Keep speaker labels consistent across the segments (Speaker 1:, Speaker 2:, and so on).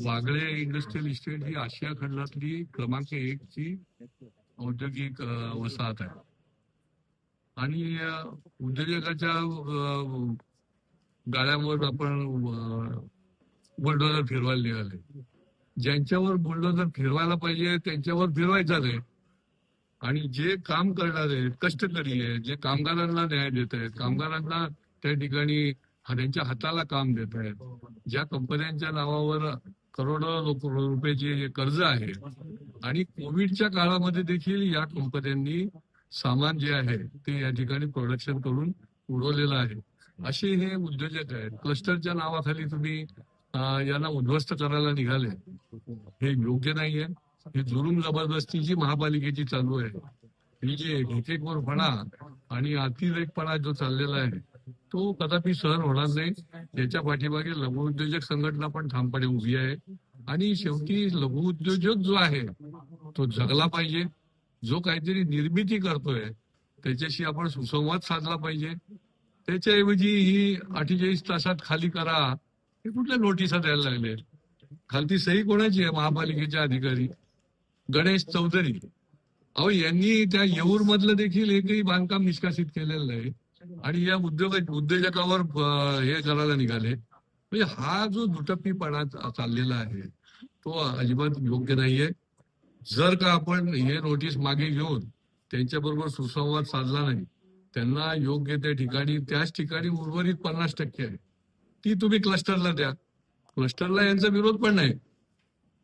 Speaker 1: Wagle industrial estate ही आशिया खंडातली क्रमांक 1 ची औद्योगिक वसाहत आहे. आणि उद्योजकाच्या गाड्यांवर आपण बुलडोजर फिरवायला निघाले. ज्यांच्यावर बुलडोजर फिरवायला पाहिजे त्यांच्यावर फिरवायचा नाही. आणि जे काम करणारे कष्टकरी आहे, जे कामगारांना न्याय देत आहेत, कामगारांना त्या ठिकाणी त्यांच्या हाताला काम देत आहेत, ज्या कंपन्यांच्या नावावर करोडो रुपयाचे कर्ज आहे, आणि कोविडच्या काळामध्ये देखील या कंपन्यांनी सामान जे आहे ते या ठिकाणी प्रोडक्शन करून उडवलेलं आहे. असे हे उद्योजक आहेत. क्लस्टरच्या नावाखाली तुम्ही यांना उद्ध्वस्त करायला निघाले, हे योग्य नाहीये. ही जुलूम जबरदस्तीची महापालिकेची चालू आहे. ही जी एकेकवरपणा आणि अतिरेकपणा जो चाललेला आहे तो कदापि सहन होणार नाही. याच्या पाठीमागे लघुउद्योजक संघटना पण ठामपणे उभी आहे. आणि शेवटी लघुउद्योजक जो आहे तो जगला पाहिजे. जो काहीतरी निर्मिती करतोय त्याच्याशी आपण सुसंवाद साधला पाहिजे. त्याच्याऐवजी ही 48 तासात खाली करा हे कुठल्या नोटिसा द्यायला लागले. खालती सही कोणाची आहे? महापालिकेचे अधिकारी गणेश चौधरी. अहो, यांनी त्या येऊर मधलं देखील एकही बांधकाम निष्कासित केलेलं नाही आणि या उद्योजकावर हे करायला निघाले. म्हणजे हा जो दुटप्पीपणा चाललेला आहे तो अजिबात योग्य नाहीये. जर का आपण हे नोटीस मागे घेऊन त्यांच्याबरोबर सुसंवाद साधला नाही, त्यांना योग्य त्या ठिकाणी त्याच ठिकाणी उर्वरित 50% आहे ती तुम्ही क्लस्टरला द्या. क्लस्टरला यांचा विरोध पण नाही,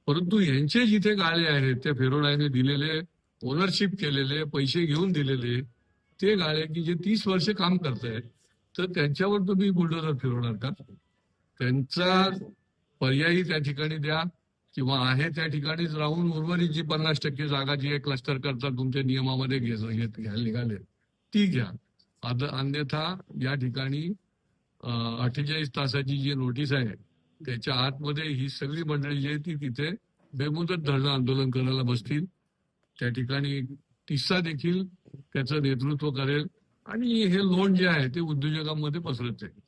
Speaker 1: परंतु यांचे जिथे गाळे आहेत त्या फेरोडाने दिलेले, ओनरशिप केलेले, पैसे घेऊन दिलेले ते गाळे की जे 30 वर्ष काम करतायत, तर त्यांच्यावर तुम्ही बुलडोजर फिरवणार का? त्यांचा पर्यायी त्या ठिकाणी द्या किंवा आहे त्या ठिकाणीच राहून उर्वरित जी 50% जागा जी आहे क्लस्टर करता तुमच्या नियमामध्ये घ्यायला निघाले ती घ्या. अन्यथा या ठिकाणी 48 तासाची जी नोटीस आहे त्याच्या आतमध्ये ही सगळी मंडळी जी आहे ती तिथे बेमुदत धरणं आंदोलन करायला बसतील. त्या ठिकाणी तिस्सा देखील त्याचं नेतृत्व करेल आणि हे लोन जे आहे ते उद्योजकांमध्ये पसरत जाईल.